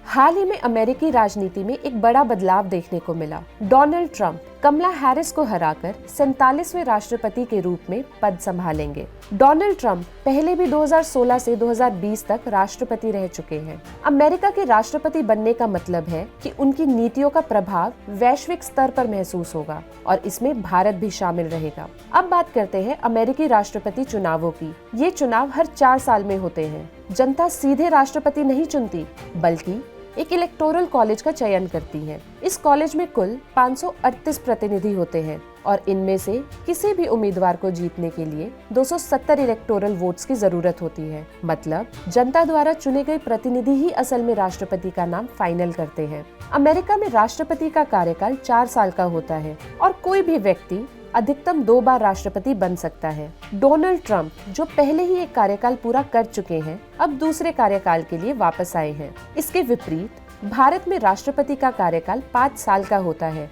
हाल ही में अमेरिकी राजनीति में एक बड़ा बदलाव देखने को मिला। डोनाल्ड ट्रंप कमला हैरिस को हराकर 47वें राष्ट्रपति के रूप में पद संभालेंगे। डोनाल्ड ट्रंप पहले भी 2016 से 2020 तक राष्ट्रपति रह चुके हैं। अमेरिका के राष्ट्रपति बनने का मतलब है कि उनकी नीतियों का प्रभाव वैश्विक स्तर पर महसूस होगा और इसमें भारत भी शामिल रहेगा। अब बात करते हैं अमेरिकी राष्ट्रपति चुनावों की। ये चुनाव हर 4 साल में होते हैं। जनता सीधे राष्ट्रपति नहीं चुनती, बल्कि एक इलेक्टोरल कॉलेज का चयन करती है। इस कॉलेज में कुल 538 प्रतिनिधि होते हैं और इनमें से किसी भी उम्मीदवार को जीतने के लिए 270 इलेक्टोरल वोट्स की जरूरत होती है। मतलब जनता द्वारा चुने गए प्रतिनिधि ही असल में राष्ट्रपति का नाम फाइनल करते हैं। अमेरिका में राष्ट्रपति का कार्यकाल 4 साल का होता है और कोई भी व्यक्ति अधिकतम 2 बार राष्ट्रपति बन सकता है। डोनाल्ड ट्रंप, जो पहले ही एक कार्यकाल पूरा कर चुके हैं, अब दूसरे कार्यकाल के लिए वापस आए हैं। इसके विपरीत भारत में राष्ट्रपति का कार्यकाल 5 साल का होता है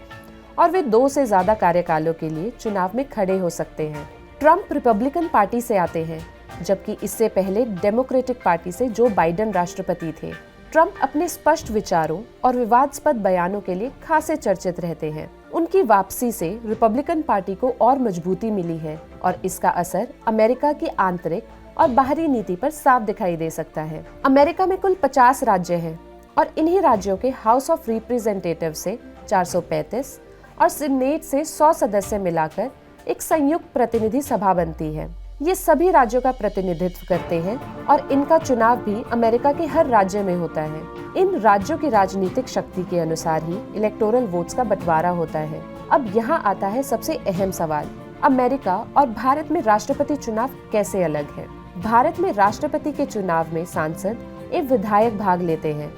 और वे 2 से ज्यादा कार्यकालों के लिए चुनाव में खड़े हो सकते हैं। ट्रंप रिपब्लिकन पार्टी से आते हैं, जबकि इससे पहले डेमोक्रेटिक पार्टी से जो बाइडेन राष्ट्रपति थे। ट्रंप अपने स्पष्ट विचारों और विवादास्पद बयानों के लिए खासे चर्चित रहते हैं। उनकी वापसी से रिपब्लिकन पार्टी को और मजबूती मिली है और इसका असर अमेरिका की आंतरिक और बाहरी नीति पर साफ दिखाई दे सकता है। अमेरिका में कुल 50 राज्य हैं और इन्हीं राज्यों के हाउस ऑफ रिप्रेजेंटेटिव से 435 और सीनेट से 100 सदस्य मिलाकर एक संयुक्त प्रतिनिधि सभा बनती है। ये सभी राज्यों का प्रतिनिधित्व करते हैं और इनका चुनाव भी अमेरिका के हर राज्य में होता है। इन राज्यों की राजनीतिक शक्ति के अनुसार ही इलेक्टोरल वोट्स का बंटवारा होता है। अब यहाँ आता है सबसे अहम सवाल, अमेरिका और भारत में राष्ट्रपति चुनाव कैसे अलग है। भारत में राष्ट्रपति के चुनाव में सांसद एक विधायक भाग लेते हैं,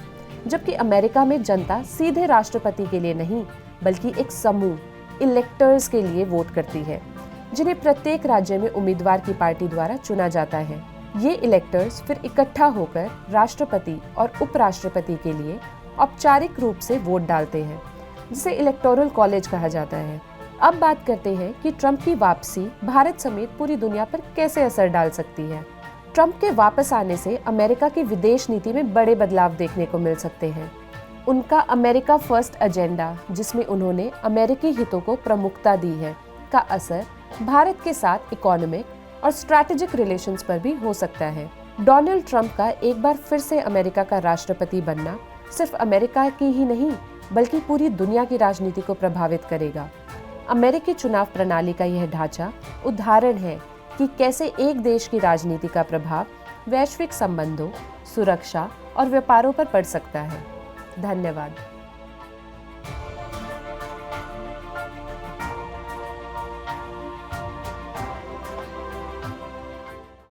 जबकि अमेरिका में जनता सीधे राष्ट्रपति के लिए नहीं, बल्कि एक समूह इलेक्टर्स के लिए वोट करती है, जिन्हें प्रत्येक राज्य में उम्मीदवार की पार्टी द्वारा चुना जाता है। ये इलेक्टर्स फिर इकट्ठा होकर राष्ट्रपति और उपराष्ट्रपति के लिए औपचारिक रूप से वोट डालते हैं, जिसे इलेक्टोरल कॉलेज कहा जाता है। अब बात करते हैं कि ट्रंप की वापसी भारत समेत पूरी दुनिया पर कैसे असर डाल सकती है। ट्रंप के वापस आने से अमेरिका की विदेश नीति में बड़े बदलाव देखने को मिल सकते हैं। उनका अमेरिका फर्स्ट एजेंडा, जिसमें उन्होंने अमेरिकी हितों को प्रमुखता दी है, का असर भारत के साथ इकोनॉमिक और स्ट्रैटेजिक रिलेशंस पर भी हो सकता है। डोनाल्ड ट्रंप का एक बार फिर से अमेरिका का राष्ट्रपति बनना सिर्फ अमेरिका की ही नहीं, बल्कि पूरी दुनिया की राजनीति को प्रभावित करेगा। अमेरिकी चुनाव प्रणाली का यह ढांचा उदाहरण है कि कैसे एक देश की राजनीति का प्रभाव वैश्विक संबंधों, सुरक्षा और व्यापारों पर पड़ सकता है। धन्यवाद।